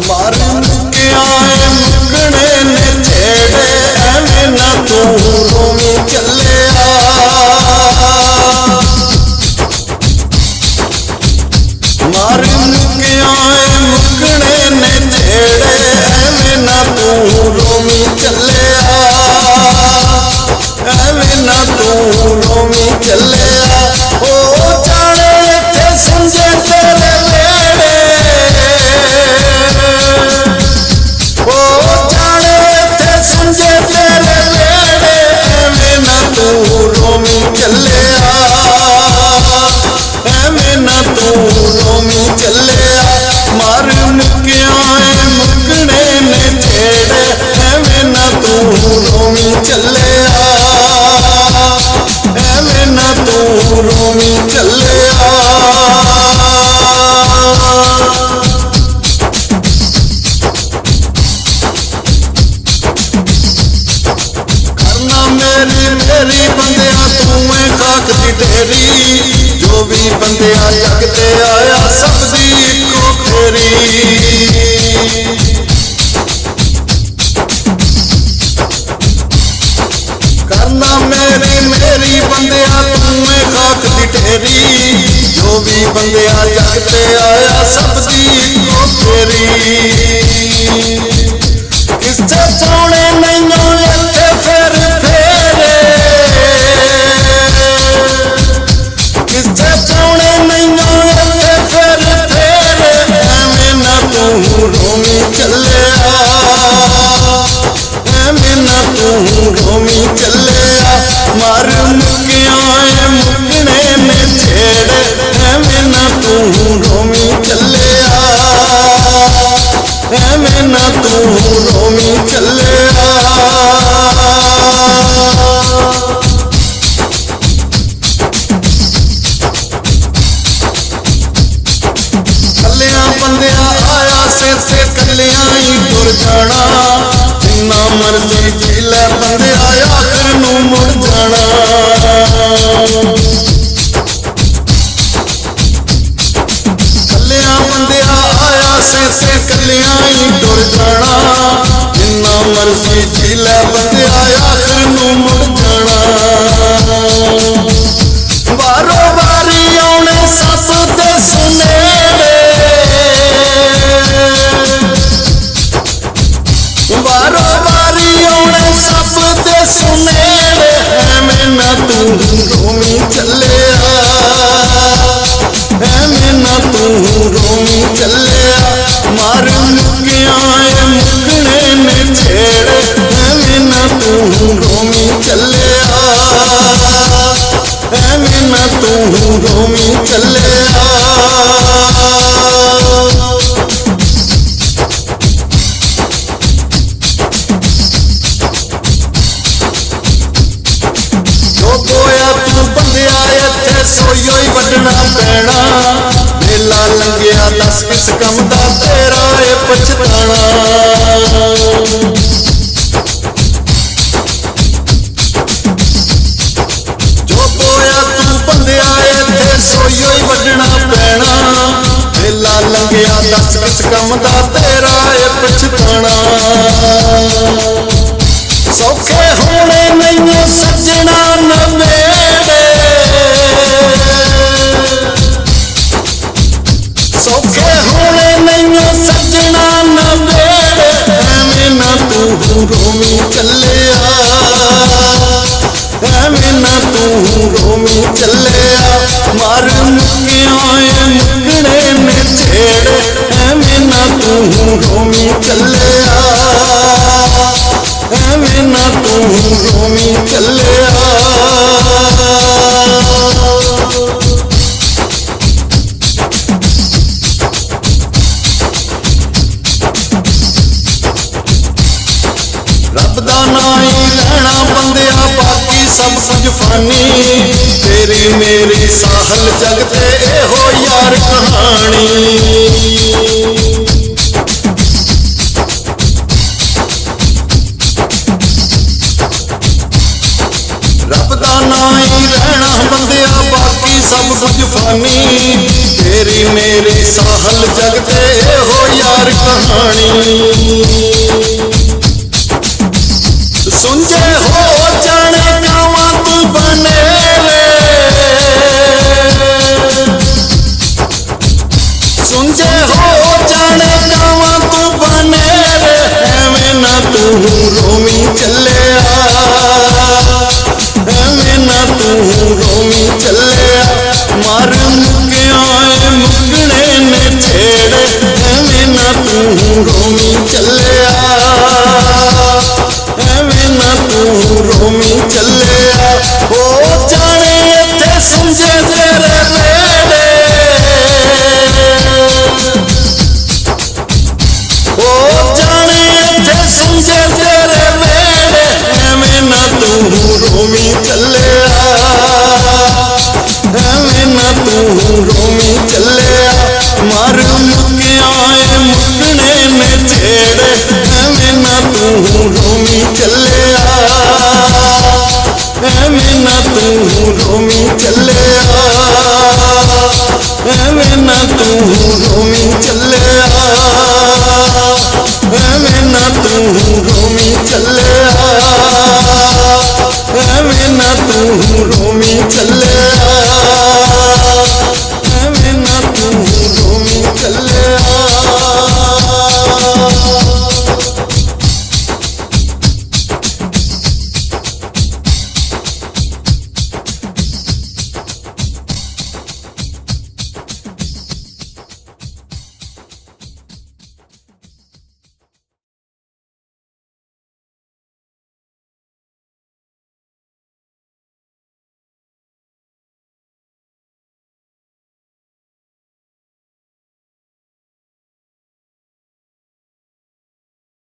मर के आए मुकने ने छेड़े एवें ना तू रोमी चलिया। मर के आए मुकने ने छेड़े एवें ना तू रोमी चलिया। एवें ना तू रोमी चलिया। ओ जाने ते समझे तेरे वेड़े, ओ जाने ते समझे तेरे वेड़े एवें ना तू रोमी चलिया। एवें ना तू रोमी चलिया। मर के आए मुकने ने छेड़े एवें ना तू रोमी चलिया। एवें ना तू रोमी चलिया। करना मेरी मेरी बंदिया तू मैं खाक दी ढेरी। जो भी बंदिया जगते आया सब दी इको फेरी। करना मेरी मेरी बंदिया तू मैं खाक दी ढेरी। जो भी बंदिया जगते आया सब दी इको फेरी। किससे पाने नहीं इत्थे फेर फेरे, किससे पाने नहीं इत्थे फेर फेरे एवें ना तू रोमी चलिया। एवें ना तू रोमी चलिया। मर के आए मुकने ने छेड़े एवें ना तू रोमी चलिया। एवें ना तू रोमी चलिया। कलिया बंदिया आया सिर से कलिया ही टुर जाना। जिन्ना मर्जी जी लै बंदिया आखिर नूं मुड़ जाना। कलिया बंदिया आया सिर से कलिया ही टुर जाना। जिन्ना मर्जी जी लै बंदिया आखिर नूं मुड़ जाना। बारो बारी आने सस दे सुनेड़े, बारो बारी आने सब दे सुनेड़े एवें ना तू रोमी चलिया। एवें ना तू रोमी चलिया। मर के आए मुकने ने छेड़े एवें ना तू रोमी चलिया। एवें ना तू रोमी चलिया। जो बोया तू बंदिया इत्थे सोइयो ही वड्डना पैना। वेला लंघिया दस किस कम दा तेरा ए पछताना। जो बोया तू बंदिया इत्थे सोइयो ही वड्डना पैना। वेला लंघिया दस किस कम दा तेरा ए पछताना। सौखे होने नहीं सजना नवेड़े, सौखे होने नहीं सजना नवेड़े एवें ना तू रोमी चलिया। एवें ना तू रोमी चलिया। मर के आए मुकने ने छेड़े एवें ना तू रोमी चलिया। एवें ना तू रोमी चलिया। रब दा नां ही लैना बंदिया बाकी सब कुछ फानी। तेरी मेरी साहल जग ते एहो यार कहानी। रब दा नां ही रहना बंदिया बाकी सब कुछ फानी। तेरी मेरी साहल जग ते एहो यार प्यार कहानी सुनजे हो जाने कावा तू बने रे सुनजे हो जाने कावा तू बने रे एवें ना तू रोमी चले एवें ना तू रोमी चले मार मुके आए मुकने ने छेड़े एवें ना तू रोमी चले एवें ना तू रोमी चले हो जाने इत्थे समझे तेरे नेड़े हो जाने इत्थे समझे तेरे नेड़े एवें ना तू रोमी चले एवें ना तू रोमी चले मार मुके आए मुकने ने छेड़े एवें ना तू रोमी चले एवें ना तू रोमी चले एवें ना तू